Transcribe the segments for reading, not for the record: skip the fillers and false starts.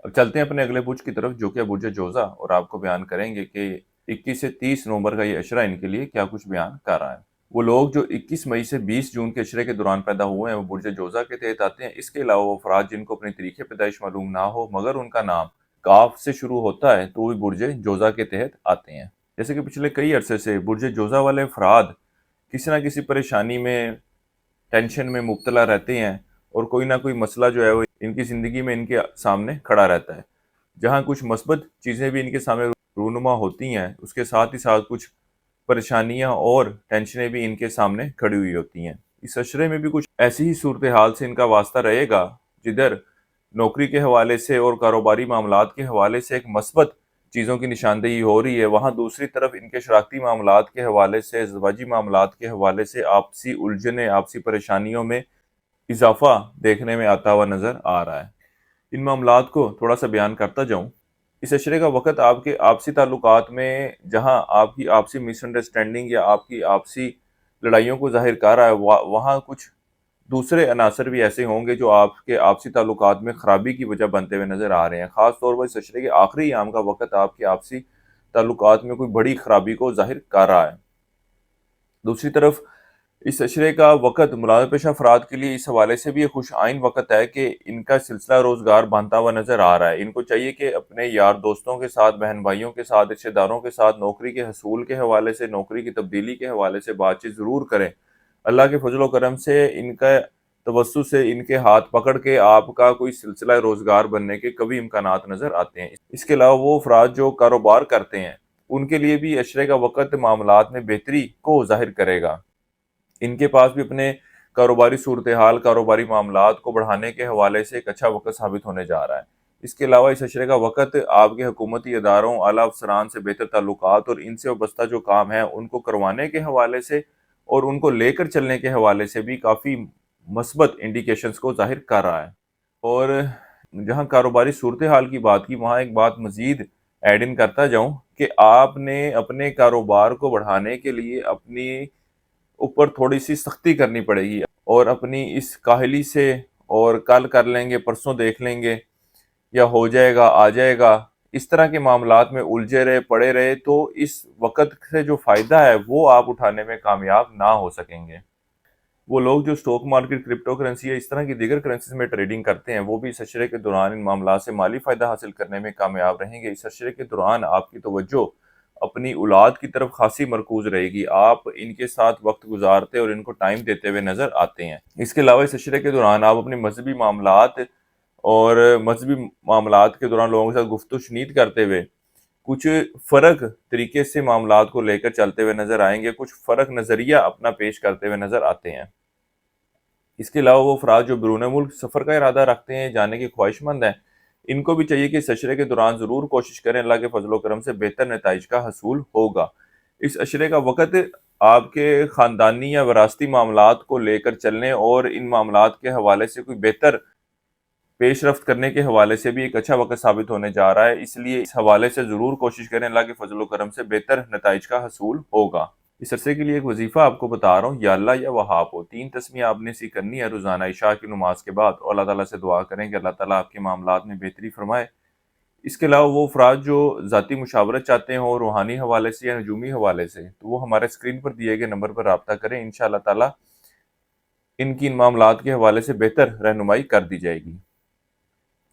اب چلتے ہیں اپنے اگلے برج کی طرف جو کہ برج جوزا، اور آپ کو بیان کریں گے کہ 21 سے 30 نومبر کا یہ عشرہ ان کے لیے کیا کچھ بیان کر رہا ہے۔ وہ لوگ جو 21 مئی سے 20 جون کے عشرے کے دوران پیدا ہوئے ہیں وہ برج جوزا کے تحت آتے ہیں۔ اس کے علاوہ وہ افراد جن کو اپنی تاریخ پیدائش معلوم نہ ہو مگر ان کا نام کاف سے شروع ہوتا ہے تو وہ برج جوزا کے تحت آتے ہیں۔ جیسے کہ پچھلے کئی عرصے سے برج جوزا والے افراد کسی نہ کسی پریشانی میں، ٹینشن میں مبتلا رہتے ہیں، اور کوئی نہ کوئی مسئلہ جو ہے وہ ان کی زندگی میں ان کے سامنے کھڑا رہتا ہے۔ جہاں کچھ مثبت چیزیں بھی ان کے سامنے رونما ہوتی ہیں، اس کے ساتھ ہی ساتھ کچھ پریشانیاں اور ٹینشنیں بھی ان کے سامنے کھڑی ہوئی ہوتی ہیں۔ اس عشرے میں بھی کچھ ایسی ہی صورتحال سے ان کا واسطہ رہے گا جدھر نوکری کے حوالے سے اور کاروباری معاملات کے حوالے سے ایک مثبت چیزوں کی نشاندہی ہو رہی ہے، وہاں دوسری طرف ان کے شراکتی معاملات کے حوالے سے، ازدواجی معاملات کے حوالے سے آپسی الجھنیں، آپسی پریشانیوں میں اضافہ دیکھنے میں آتا ہوا نظر آ رہا ہے۔ ان معاملات کو تھوڑا سا بیان کرتا جاؤں۔ اس عشرے کا وقت آپ کے آپسی تعلقات میں جہاں آپ کی آپسی مس انڈرسٹینڈنگ یا آپ کی آپسی لڑائیوں کو ظاہر کر رہا ہے، وہاں کچھ دوسرے عناصر بھی ایسے ہوں گے جو آپ کے آپسی تعلقات میں خرابی کی وجہ بنتے ہوئے نظر آ رہے ہیں۔ خاص طور پر اس عشرے کے آخری ایام کا وقت آپ کے آپسی تعلقات میں کوئی بڑی خرابی کو ظاہر کر رہا ہے۔ دوسری طرف اس عشرے کا وقت ملازمت پیشہ افراد کے لیے اس حوالے سے بھی ایک خوش آئند وقت ہے کہ ان کا سلسلہ روزگار بنتا ہوا نظر آ رہا ہے۔ ان کو چاہیے کہ اپنے یار دوستوں کے ساتھ، بہن بھائیوں کے ساتھ، رشتہ داروں کے ساتھ نوکری کے حصول کے حوالے سے، نوکری کی تبدیلی کے حوالے سے بات چیت ضرور کریں۔ اللہ کے فضل و کرم سے ان کا توسط سے ان کے ہاتھ پکڑ کے آپ کا کوئی سلسلہ روزگار بننے کے کبھی امکانات نظر آتے ہیں۔ اس کے علاوہ وہ افراد جو کاروبار کرتے ہیں ان کے لیے بھی عشرے کا وقت معاملات میں بہتری کو ظاہر کرے گا۔ ان کے پاس بھی اپنے کاروباری صورتحال، کاروباری معاملات کو بڑھانے کے حوالے سے ایک اچھا وقت ثابت ہونے جا رہا ہے۔ اس کے علاوہ اس عشرے کا وقت آپ کے حکومتی اداروں، اعلیٰ افسران سے بہتر تعلقات اور ان سے وابستہ جو کام ہیں ان کو کروانے کے حوالے سے اور ان کو لے کر چلنے کے حوالے سے بھی کافی مثبت انڈیکیشنز کو ظاہر کر رہا ہے۔ اور جہاں کاروباری صورتحال کی بات کی، وہاں ایک بات مزید ایڈ ان کرتا جاؤں کہ آپ نے اپنے کاروبار کو بڑھانے کے لیے اپنی اوپر تھوڑی سی سختی کرنی پڑے گی، اور اپنی اس کاہلی سے اور کل کر لیں گے، پرسوں دیکھ لیں گے، یا ہو جائے گا، آ جائے گا، اس طرح کے معاملات میں الجھے رہے، پڑے رہے تو اس وقت سے جو فائدہ ہے وہ آپ اٹھانے میں کامیاب نہ ہو سکیں گے۔ وہ لوگ جو سٹاک مارکیٹ، کرپٹو کرنسی یا اس طرح کی دیگر کرنسیز میں ٹریڈنگ کرتے ہیں وہ بھی اس عشرے کے دوران ان معاملات سے مالی فائدہ حاصل کرنے میں کامیاب رہیں گے۔ اس عشرے کے دوران آپ کی توجہ اپنی اولاد کی طرف خاصی مرکوز رہے گی، آپ ان کے ساتھ وقت گزارتے اور ان کو ٹائم دیتے ہوئے نظر آتے ہیں۔ اس کے علاوہ اس عشرے کے دوران آپ اپنی مذہبی معاملات اور مذہبی معاملات کے دوران لوگوں کے ساتھ گفت و شنید کرتے ہوئے کچھ فرق طریقے سے معاملات کو لے کر چلتے ہوئے نظر آئیں گے، کچھ فرق نظریہ اپنا پیش کرتے ہوئے نظر آتے ہیں۔ اس کے علاوہ وہ افراد جو بیرون ملک سفر کا ارادہ رکھتے ہیں، جانے کے خواہش مند ہیں، ان کو بھی چاہیے کہ اس عشرے کے دوران ضرور کوشش کریں، اللہ کے فضل و کرم سے بہتر نتائج کا حصول ہوگا۔ اس عشرے کا وقت آپ کے خاندانی یا وراثتی معاملات کو لے کر چلنے اور ان معاملات کے حوالے سے کوئی بہتر پیش رفت کرنے کے حوالے سے بھی ایک اچھا وقت ثابت ہونے جا رہا ہے، اس لیے اس حوالے سے ضرور کوشش کریں، اللہ کے فضل و کرم سے بہتر نتائج کا حصول ہوگا۔ اس عرصے کے لیے ایک وظیفہ آپ کو بتا رہا ہوں، یا اللہ یا وہاب ہو، 3 تسمیہ آپ نے سی کرنی ہے روزانہ عشاء کی نماز کے بعد، اور اللہ تعالیٰ سے دعا کریں کہ اللہ تعالیٰ آپ کے معاملات میں بہتری فرمائے۔ اس کے علاوہ وہ افراد جو ذاتی مشاورت چاہتے ہوں روحانی حوالے سے یا نجومی حوالے سے، تو وہ ہمارے اسکرین پر دیے گئے نمبر پر رابطہ کریں، انشاءاللہ تعالیٰ ان کی ان معاملات کے حوالے سے بہتر رہنمائی کر دی جائے گی۔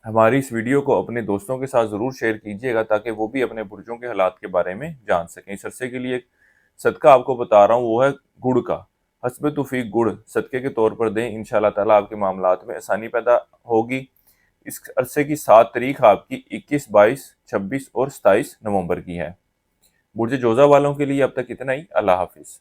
ہماری اس ویڈیو کو اپنے دوستوں کے ساتھ ضرور شیئر کیجیے گا تاکہ وہ بھی اپنے برجوں کے حالات کے بارے میں جان سکیں۔ اس عرصے کے لیے ایک صدقہ آپ کو بتا رہا ہوں، وہ ہے گڑ کا۔ حسب توفیق گڑ صدقے کے طور پر دیں، انشاءاللہ تعالیٰ آپ کے معاملات میں آسانی پیدا ہوگی۔ اس عرصے کی 7 تاریخ آپ کی 21، 22، 26 اور 27 نومبر کی ہے۔ برج جوزہ والوں کے لیے اب تک اتنا ہی۔ اللہ حافظ۔